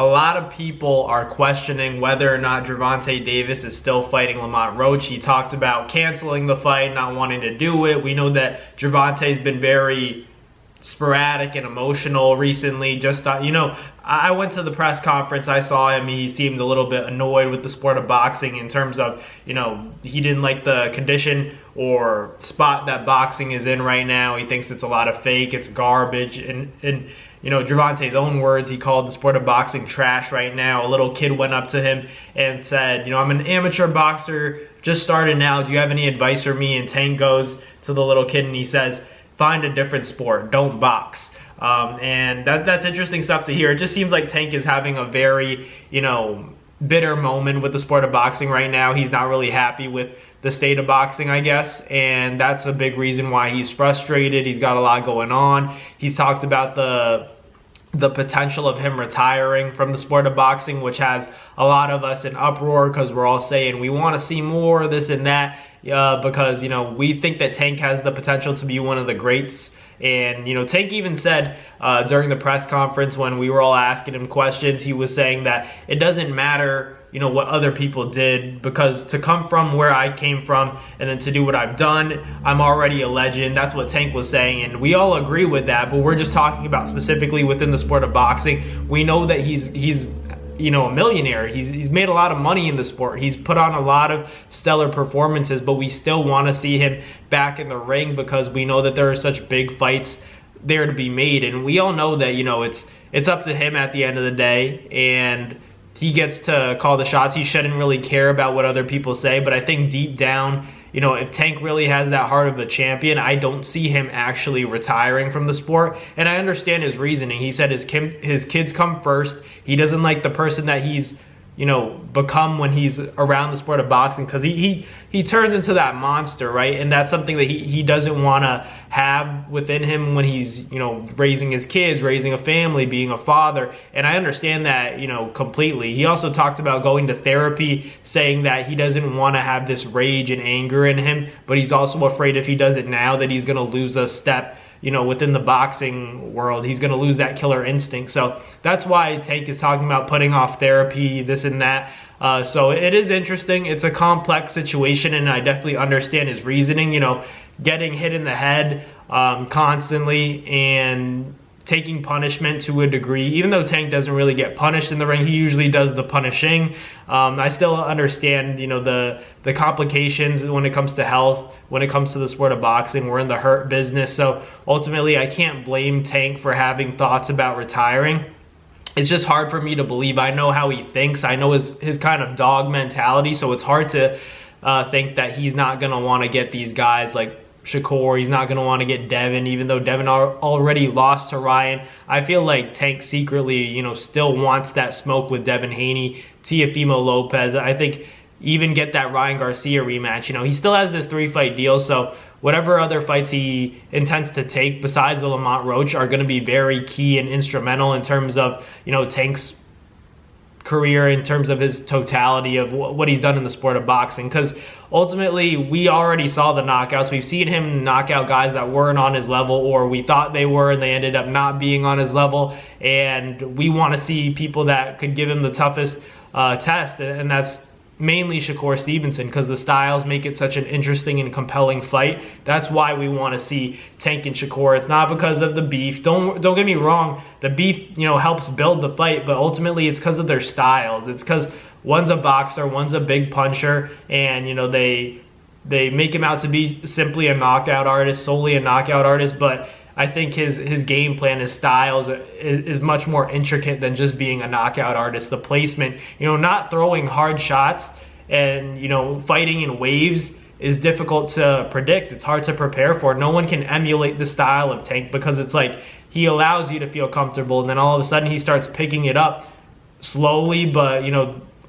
A lot of people are questioning whether or not Gervonta Davis is still fighting Lamont Roach. He talked about canceling the fight, not wanting to do it. We know that Gervonta's been very sporadic and emotional recently. Just thought, I went to the press conference. I saw him. He seemed a little bit annoyed with the sport of boxing in terms of, he didn't like the condition or spot that boxing is in right now. He thinks it's a lot of fake. It's garbage. And Gervonta's own words, he called the sport of boxing trash right now. A little kid went up to him and said, I'm an amateur boxer, just started now. Do you have any advice for me? And Tank goes to the little kid and he says, find a different sport, don't box. And that's interesting stuff to hear. It just seems like Tank is having a very, bitter moment with the sport of boxing right now. He's not really happy with the state of boxing, I guess, and that's a big reason why he's frustrated. He's got a lot going on. He's talked about the potential of him retiring from the sport of boxing, which has a lot of us in uproar because we're all saying we want to see more of this and that, because we think that Tank has the potential to be one of the greats. And Tank even said during the press conference when we were all asking him questions, he was saying that it doesn't matter what other people did, because to come from where I came from and then to do what I've done, I'm already a legend. That's what Tank was saying, and we all agree with that, but we're just talking about specifically within the sport of boxing. We know that he's a millionaire. He's made a lot of money in the sport. He's put on a lot of stellar performances, but we still want to see him back in the ring because we know that there are such big fights there to be made, and we all know that it's up to him at the end of the day, and he gets to call the shots. He shouldn't really care about what other people say, but I think deep down, if Tank really has that heart of a champion, I don't see him actually retiring from the sport. And I understand his reasoning. He said his kids come first. He doesn't like the person that he's become when he's around the sport of boxing, because he turns into that monster, right? And that's something that he doesn't want to have within him when he's raising his kids, raising a family, being a father. And I understand that completely. He also talked about going to therapy, saying that he doesn't want to have this rage and anger in him, but he's also afraid if he does it now that he's going to lose a step within the boxing world. He's going to lose that killer instinct. So that's why Tank is talking about putting off therapy, this and that. So it is interesting. It's a complex situation, and I definitely understand his reasoning. Getting hit in the head constantly and taking punishment to a degree. Even though Tank doesn't really get punished in the ring, he usually does the punishing. I still understand, the complications when it comes to health, when it comes to the sport of boxing. We're in the hurt business, so ultimately I can't blame Tank for having thoughts about retiring. It's just hard for me to believe. I know how he thinks. I know his kind of dog mentality, so it's hard to think that he's not going to want to get these guys like Shakur. He's not going to want to get Devin, even though Devin already lost to Ryan. I feel like Tank secretly, still wants that smoke with Devin Haney, Teofimo Lopez. I think even get that Ryan Garcia rematch. He still has this 3-fight deal, so whatever other fights he intends to take besides the Lamont Roach are going to be very key and instrumental in terms of, Tank's career, in terms of his totality of what he's done in the sport of boxing. Because ultimately, we already saw the knockouts. We've seen him knock out guys that weren't on his level, or we thought they were and they ended up not being on his level. And we want to see people that could give him the toughest test, and that's mainly Shakur Stevenson, because the styles make it such an interesting and compelling fight. That's why we want to see Tank and Shakur. It's not because of the beef. Don't get me wrong. The beef, helps build the fight, but ultimately it's because of their styles. It's because one's a boxer, one's a big puncher, and they make him out to be simply a knockout artist, solely a knockout artist, but I think his game plan, his styles is much more intricate than just being a knockout artist. The placement, not throwing hard shots and, fighting in waves is difficult to predict. It's hard to prepare for. No one can emulate the style of Tank, because it's like he allows you to feel comfortable, and then all of a sudden he starts picking it up slowly, but,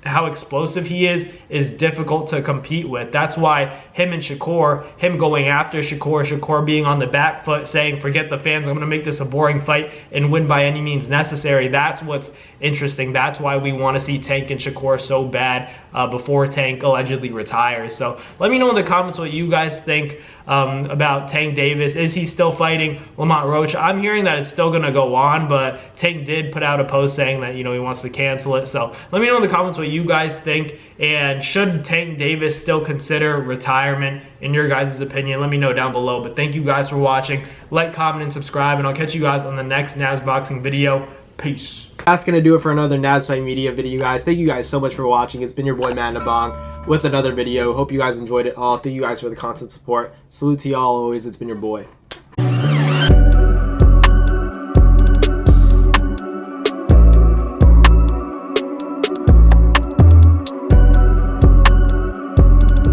how explosive he is difficult to compete with. That's why him and Shakur, him going after Shakur being on the back foot, saying, forget the fans, I'm going to make this a boring fight and win by any means necessary. That's what's interesting. That's why we want to see Tank and Shakur so bad before Tank allegedly retires. So let me know in the comments what you guys think about Tank Davis. Is he still fighting Lamont Roach? I'm hearing that it's still going to go on, but Tank did put out a post saying that, he wants to cancel it. So let me know in the comments what you guys think, and should Tank Davis still consider retirement in your guys' opinion? Let me know down below. But thank you guys for watching. Like, comment, and subscribe, and I'll catch you guys on the next Nabs Boxing video. Peace. That's going to do it for another Nabs Fight Media video, guys. Thank you guys so much for watching. It's been your boy, Matt Nabong, with another video. Hope you guys enjoyed it all. Thank you guys for the constant support. Salute to y'all always. It's been your boy.